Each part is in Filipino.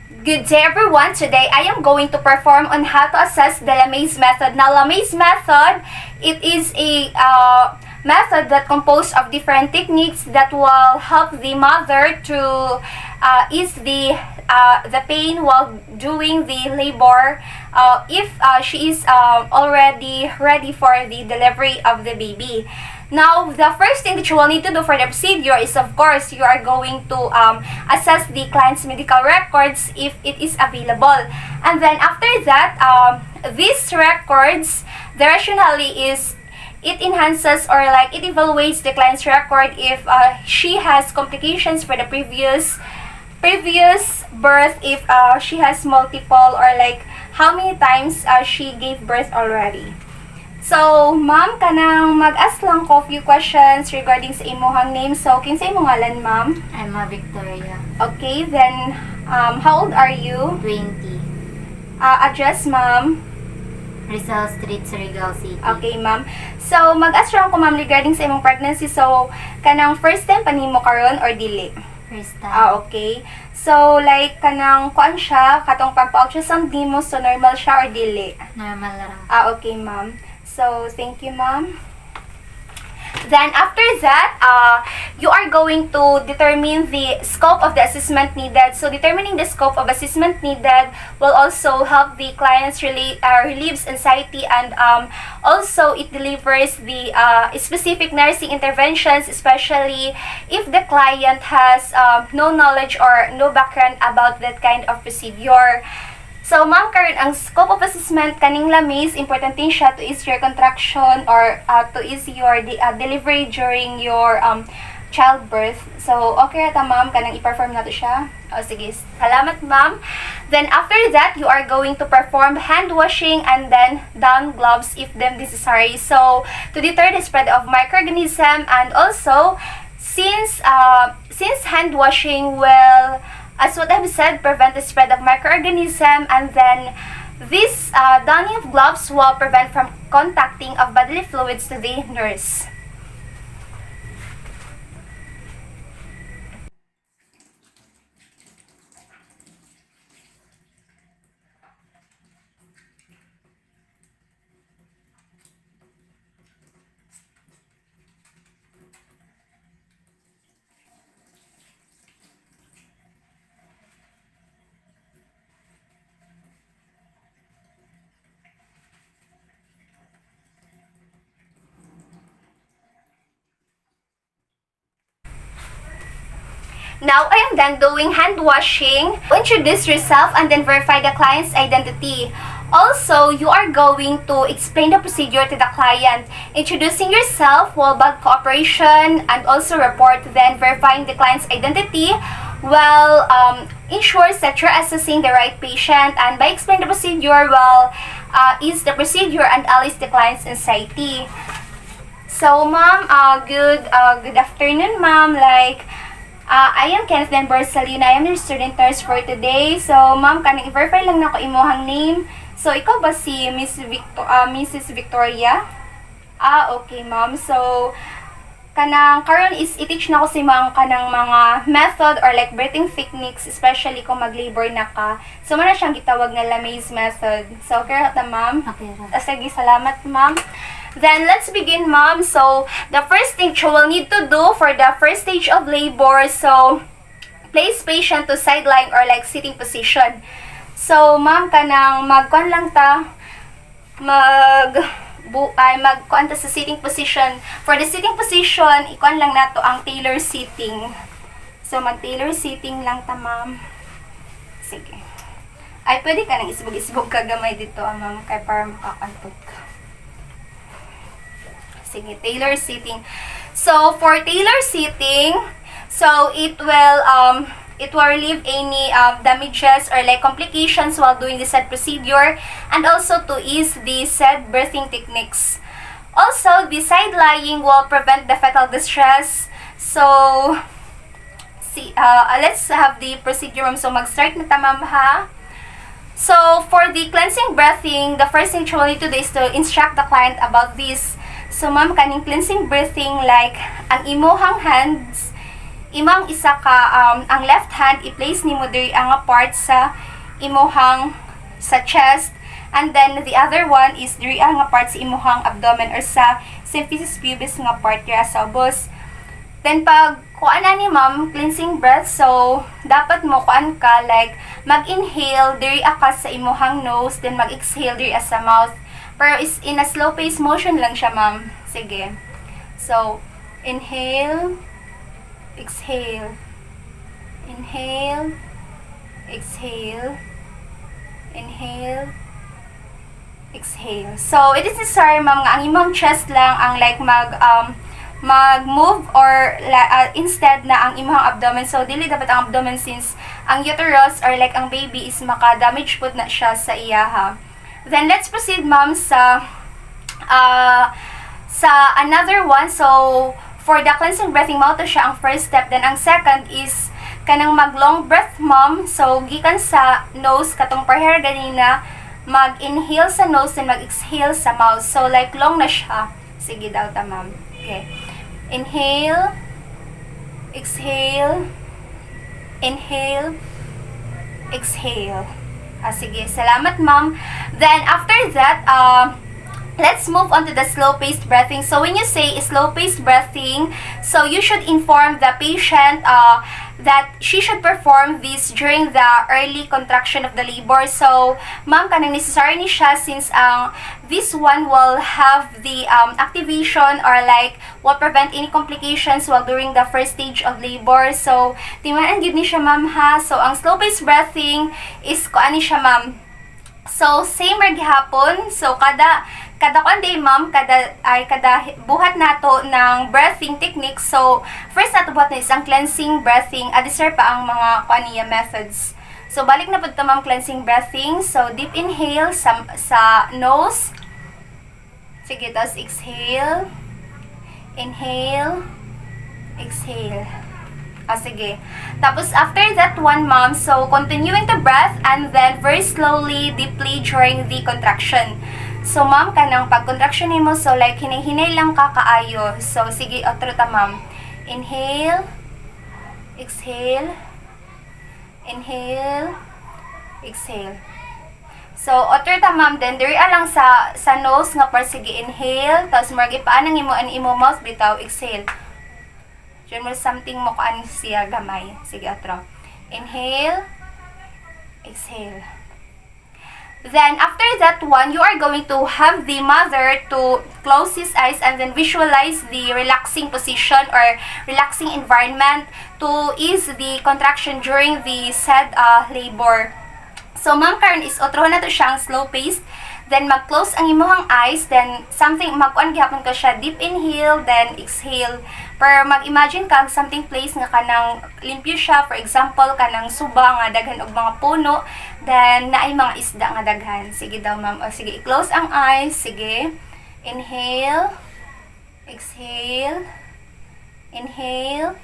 Good day everyone! Today I am going to perform on how to assess the LeMay's method. Now LeMay's method, it is a method that composed of different techniques that will help the mother to ease the pain while doing the labor if she is already ready for the delivery of the baby. Now, the first thing that you will need to do for the procedure is, of course, you are going to assess the client's medical records if it is available. And then after that, these records, the rationale is it enhances or like it evaluates the client's record if she has complications for the previous birth, if she has multiple or like how many times she gave birth already. So, ma'am, kanang mag-ask lang ko few questions regarding sa imuhang name. So, kinsa imong ngalan, ma'am? I'm a Victoria, Okay, then, how old are you? 20, Address, ma'am? Rizal Street, Surigao City. Okay, ma'am. So, mag-ask lang ko, ma'am, regarding sa imong pregnancy. So, kanang first time pa nimo karon or dili? First time. Okay. So, like, kanang kuan siya, katong pagpa-ultrasound nimo, so normal siya or dili? Normal lang. Okay, ma'am. So, thank you, ma'am. Then, after that, you are going to determine the scope of the assessment needed. So, determining the scope of assessment needed will also help the clients relieves anxiety, and also it delivers the specific nursing interventions, especially if the client has no knowledge or no background about that kind of procedure. So, ma'am, karon ang scope of assessment kaning LeMay's, important din siya to ease your contraction or to ease your delivery during your childbirth. So, okay rata, ma'am, kanang i-perform na to siya. O, sige. Salamat, ma'am. Then, after that, you are going to perform hand washing and then down gloves if them necessary. So, to deter the spread of microorganism, and also, since hand washing will, as what I've said, prevent the spread of microorganism, and then this donning of gloves will prevent from contacting of bodily fluids to the nurse. Now, I am done doing hand washing. Introduce yourself and then verify the client's identity. Also, you are going to explain the procedure to the client. Introducing yourself will bug cooperation and also report, then verifying the client's identity will ensures that you're assessing the right patient, and by explaining the procedure will ease the procedure and allay the client's anxiety. So, ma'am, good afternoon, ma'am. I am Kenneth Denver Salina. I am your student nurse for today. So, ma'am, kanang i-verify lang na ko imuhang name. So, ikaw ba si Mrs. Victoria? Okay, ma'am. So, kanang karon is i-teach na ko si ma'am kanang mga method or like birthing techniques, especially kung mag-labor na ka. So, mana siyang gitawag na LeMay's method. So, okay na, ma'am? Okay, right. Sige, salamat, ma'am. Then, let's begin, ma'am. So, the first thing you will need to do for the first stage of labor, so, place patient to sideline or like sitting position. So, ma'am, kanang magkuan lang ta, magkuan ta sa sitting position. For the sitting position, ikuan lang nato ang tailor sitting. So, mag-tailor sitting lang ta, ma'am. Sige. Ay, pwede ka nang isbog-isbog kagamay dito, ma'am, kay para makakantog ka. Sige, tailor sitting. So, for tailor sitting, so it will relieve any damages or like complications while doing the said procedure, and also to ease the said birthing techniques. Also, the side lying will prevent the fetal distress. So, let's have the procedure, ma'am. So, mag-start na ta, ma'am, ha? So, for the cleansing breathing, the first thing you will need to do is to instruct the client about this. So, ma'am, kaning cleansing breathing, like, ang imuhang hands imong isa ka, ang left hand, i-place ni mo diri ang part sa imuhang sa chest. And then, the other one is diri ang part sa imuhang abdomen or sa symphysis pubis nga part kaya sa ubos. Then, pag kuan na ni ma'am, cleansing breath, so, dapat mo kuan ka, like, mag-inhale diri ka sa imuhang nose, then mag-exhale diri sa mouth. Pero is in a slow pace motion lang siya, ma'am. Sige. So, inhale, exhale, inhale, exhale, inhale, exhale. So, it is necessary, ma'am, nga ang imong chest lang ang like mag-move or instead na ang imong abdomen. So, dili dapat ang abdomen since ang uterus or like ang baby is maka-damage pud na siya sa iyaha. Then, let's proceed, ma'am, sa another one. So, for the cleansing breathing, mao to siya ang first step. Then, ang second is kanang mag-long breath, ma'am. So, gikan sa nose, katong prayer ganina, mag-inhale sa nose and mag-exhale sa mouth. So, like, long na siya. Sige daw ta, ma'am. Okay. Inhale, exhale, inhale, exhale. Sige. Salamat, ma'am. Then, after that, let's move on to the slow-paced breathing. So, when you say slow-paced breathing, so you should inform the patient that she should perform this during the early contraction of the labor. So, ma'am, kanang necessary ni siya since this one will have the activation or like will prevent any complications while during the first stage of labor. So, timaan gid ni siya, ma'am, ha. So, ang slow-paced breathing is kuan ni siya, ma'am. So, same ra gihapon. So, kada kuan day, ma'am, kada buhat nato ng breathing technique. So, first nato buhat na isang cleansing breathing. Adisir pa ang mga kuan niya methods. So, balik na pud ta, ma'am, cleansing breathing. So, deep inhale sa nose. Sige, tapos exhale. Inhale. Exhale. Sige. Tapos, after that one, ma'am, so, continuing the breath and then very slowly, deeply during the contraction. So, ma'am, kanang pag-contraction mo, so, like, hinay-hinay lang ka kaayo. So, sige, otro ta, ma'am. Inhale. Exhale. Inhale. Exhale. So, otro ta, ma'am, then, diri lang sa nose nga par, sige, inhale. Tapos, margi paan ang imo mouth, bitaw, exhale. Diyan mo something mo kaan siya gamay. Sige, otro. Inhale. Exhale. Then, after that one, you are going to have the mother to close his eyes and then visualize the relaxing position or relaxing environment to ease the contraction during the said labor. So, ma'am, karon is otrohon na to siya ang slow-paced. Then, mag-close ang imuhang eyes. Then, mag-kuan gihapon ko siya. Deep inhale, then exhale. Pero mag-imagine ka something place nga kanang limpyo siya. For example, kanang suba nga daghan og mga puno. Then, naay mga isda nga daghan. Sige daw, ma'am. O, sige, i-close ang eyes. Sige. Inhale. Exhale. Inhale.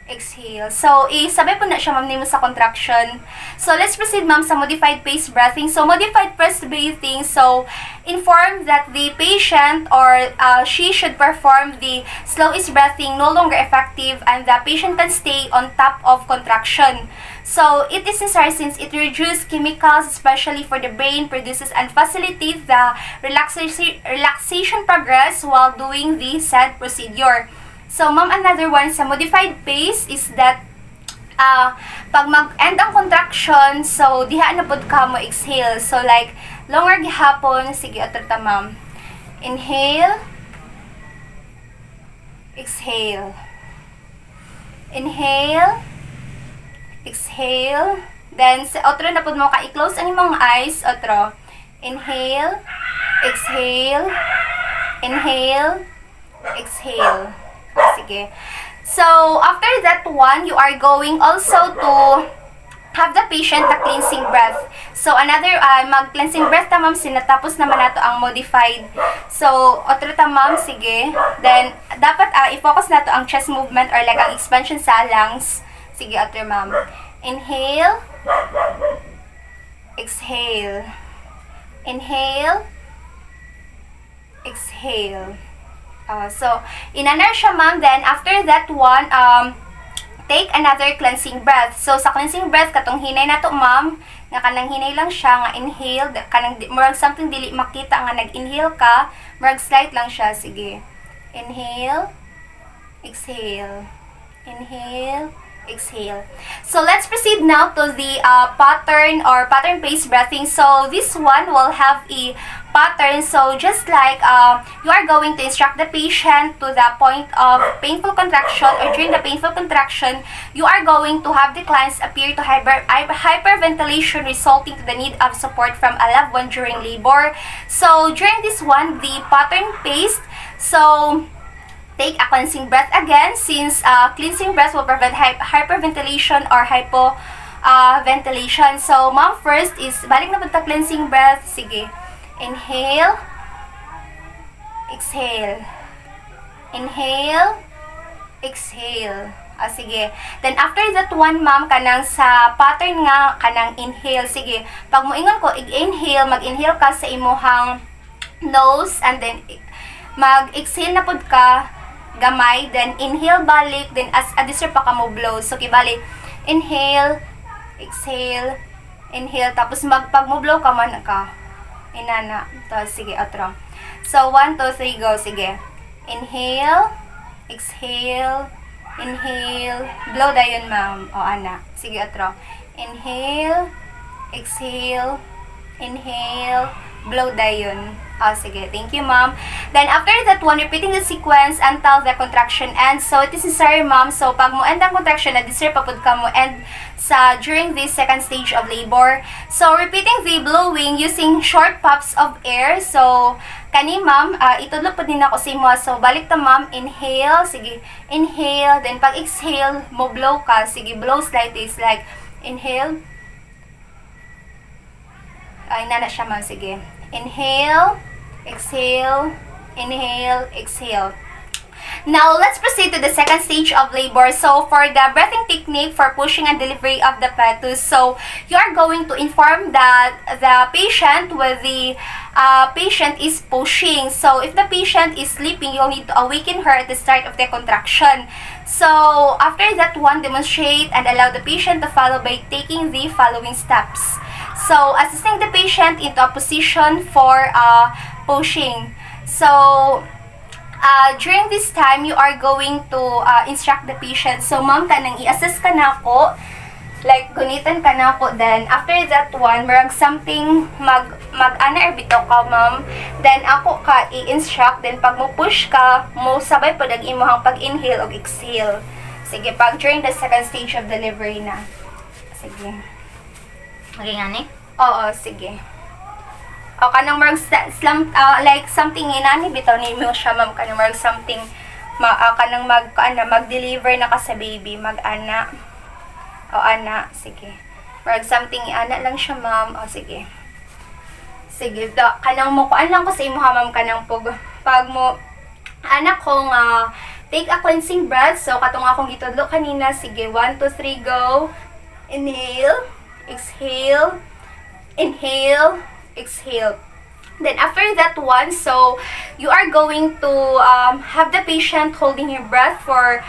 Exhale. So, sabay po na siya, ma'am, nimo sa contraction. So, let's proceed, ma'am, sa modified pace breathing. So, modified pace breathing, so, inform that the patient or she should perform the slowest breathing no longer effective and the patient can stay on top of contraction. So, it is necessary since it reduces chemicals, especially for the brain, produces and facilitates the relaxation progress while doing the said procedure. So, ma'am, another one sa modified pace is that pag mag-end ang contraction, so, diha na pod ka mo exhale. So, like, longer gihapon. Sige, otro ta, ma'am. Inhale. Exhale. Inhale. Exhale. Then, sa otro na pod mo ka, i-close ang imong eyes. Otro. Inhale. Exhale. Inhale. Exhale. Sige. So, after that one, you are going also to have the patient na cleansing breath. So, another, mag-cleansing breath ta, ma'am, sinatapos naman nato ang modified. So, otro ta, ma'am, sige. Then, dapat i-focus nato ang chest movement or like ang expansion sa lungs. Sige, otro, ma'am. Inhale. Exhale. Inhale. Exhale. So, inanar siya, ma'am. Then, after that one, take another cleansing breath. So, sa cleansing breath, katong hinay na to, ma'am, nga kanang hinay lang siya, nga inhale, kanang murag something dili makita nga nag-inhale ka, murag slight lang siya. Sige. Inhale, exhale. Inhale, exhale. So let's proceed now to the pattern or pattern-based breathing. So this one will have a pattern. So just like you are going to instruct the patient to the point of painful contraction, or during the painful contraction, you are going to have the clients appear to hyperventilation, resulting to the need of support from a loved one during labor. So during this one, the pattern-based, so take a cleansing breath again, since cleansing breath will prevent hyperventilation or hypoventilation. So, ma'am, first is, balik na po ta cleansing breath. Sige. Inhale. Exhale. Inhale. Exhale. Sige. Then, after that one, ma'am, kanang sa pattern nga, kanang inhale. Sige. Pag moingon ko, inhale, mag-inhale ka sa imuhang nose, and then, mag-exhale na pod ka, gamay, then inhale balik, then as adisir pa ka mo blow. So kibali, inhale, exhale, inhale, tapos pag mo blow ka man ka. Inana. To, sige, atro. So 1, 2, 3, go. Sige. Inhale, exhale, inhale, blow dayon, ma'am. O ana. Sige, atro. Inhale, exhale, inhale, blow dayon. Sige. Thank you, ma'am. Then, after that one, repeating the sequence until the contraction ends. So, it is necessary, ma'am. So, pag mo end ang contraction, na-deserve papud ka mo end during this second stage of labor. So, repeating the blowing using short puffs of air. So, kani, ma'am, itudlo po din ako sa imo. So, balik ta, ma'am. Inhale. Sige. Inhale. Then, pag exhale, mo blow ka. Sige, blow slightly. Like, inhale. Ay, nana siya, ma'am. Sige. Inhale, exhale, inhale, exhale. Now, let's proceed to the second stage of labor. So, for the breathing technique for pushing and delivery of the fetus, so you are going to inform that the patient with the patient is pushing. So, if the patient is sleeping, you'll need to awaken her at the start of the contraction. So, after that one, demonstrate and allow the patient to follow by taking the following steps. So, assisting the patient into a position for pushing. So, during this time, you are going to instruct the patient. So, ma'am, kanang i-assess ka na ako. Like, gunitan ka na ako. Then, after that one, marag something mag-ana or bito ka, ma'am. Then, ako ka i-instruct. Then, pag mo push ka, mo sabay po nag-imuhang pag-inhale o exhale. Sige, pag during the second stage of delivery na. Sige. Maging ani? Oo, sige. O, kanang marag like something inani bitaw ni mo siya, ma'am, kanang marag something kanang mag-deliver na ka sa baby, mag-ana. O, ana, sige. Marag something ana lang siya, ma'am. O, sige. Sige, kanang mo kuan lang ko sa imo, ma'am, kanang pag mo anak ko nga take a cleansing breath. So, katong akong gitudlo kanina. Sige, 1, 2, 3, go. Inhale, exhale, inhale, exhale. Then after that one, so you are going to have the patient holding your breath for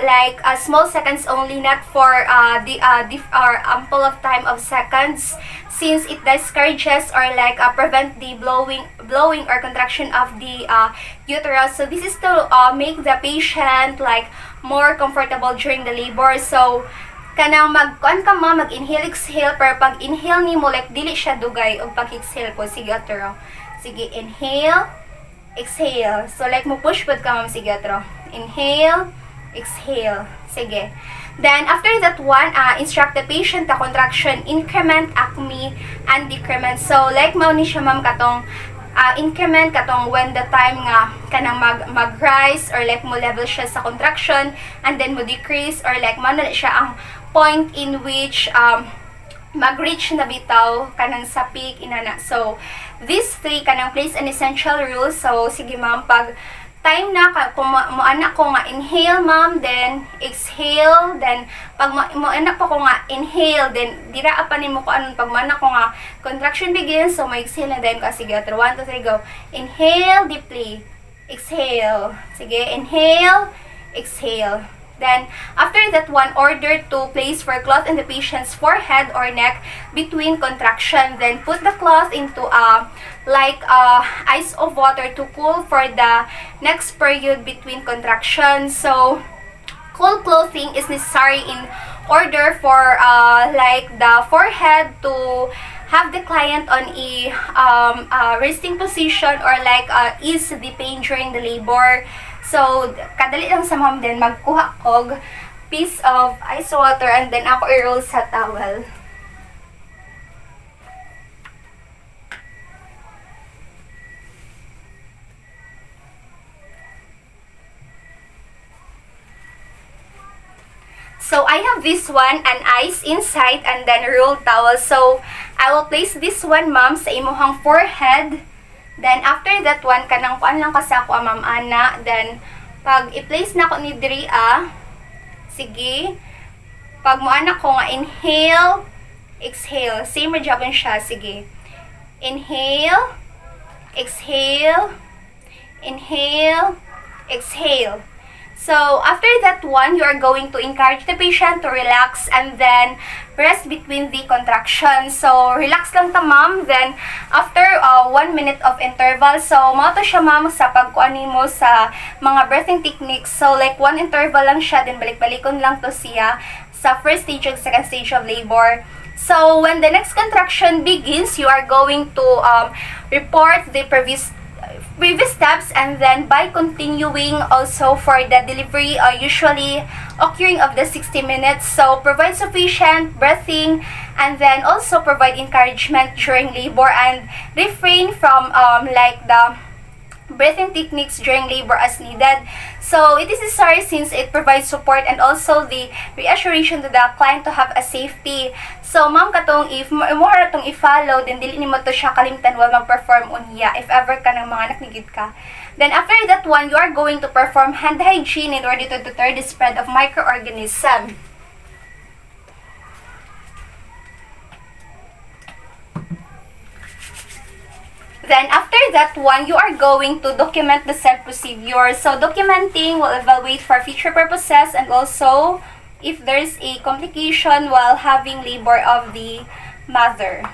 like small seconds only, not for the ample of time of seconds, since it discourages or like prevent the blowing or contraction of the uterus. So this is to make the patient like more comfortable during the labor. So kanang mag-kuan ka, ma, mag-inhale, exhale, pero pag inhale ni mo, like, dili siya dugay, o pag-exhale po, sige, atro. Sige, inhale, exhale. So, like, mo push pod ka, ma'am, sige, atro. Inhale, exhale. Sige. Then, after that one, instruct the patient the contraction, increment, acme, and decrement. So, like, mao ni siya, ma'am, katong increment katong when the time nga kanang mag-rise or like mo level siya sa contraction, and then mo decrease or like mo na siya ang point in which mag-reach na bitaw kanang sa peak inana. So these three kanang plays an essential role. So sige, ma'am, pag time na kung mo anak ko nga inhale, ma'am, then exhale, then pag mo anak pa ko nga inhale, then dira pa nimo ko anon pag mo anak ko nga contraction begins, so may exhale na then ka. Sige, 1, 2, 3, go. Inhale deeply, exhale. Sige, inhale, exhale. Then, after that one, order to place for cloth in the patient's forehead or neck between contraction. Then, put the cloth into ice of water to cool for the next period between contractions. So, cool clothing is necessary in order for the forehead to have the client on a resting position or ease the pain during the labor. So, kadali lang sa mom din magkuha og piece of ice water and then ako i-roll sa towel. So, I have this one, an ice inside and then rolled towel. So, I will place this one, ma'am, sa imuhang forehead. Then, after that one, kanang kuan lang kasi ako, ma'am, ana. Then, pag i-place na ko ni diri, sige. Pag mo anak ko nga, inhale, exhale. Same rejabon siya, sige. Inhale, exhale, inhale, exhale. So, after that one, you are going to encourage the patient to relax and then rest between the contractions. So, relax lang ta, ma'am. Then, after 1 minute of interval, so, mato siya, ma'am, sa pagkuani mo sa mga breathing techniques. So, like, 1 interval lang siya, then balik-balikon lang to siya sa first stage and second stage of labor. So, when the next contraction begins, you are going to report the previous steps and then by continuing also for the delivery usually occurring of the 60 minutes. So provide sufficient breathing and then also provide encouragement during labor and refrain from the breathing techniques during labor as needed. So it is necessary since it provides support and also the reassuration to the client to have a safety. So ma'am, katong if mo ratong i-follow, then dili nimo to siya kalimtan while mag-perform unya if ever ka ng mga naknigid ka. Then after that one, you are going to perform hand hygiene in order to deter the spread of microorganism. Then, after that one, you are going to document the said procedure. So, documenting will evaluate for future purposes and also if there's a complication while having labor of the mother.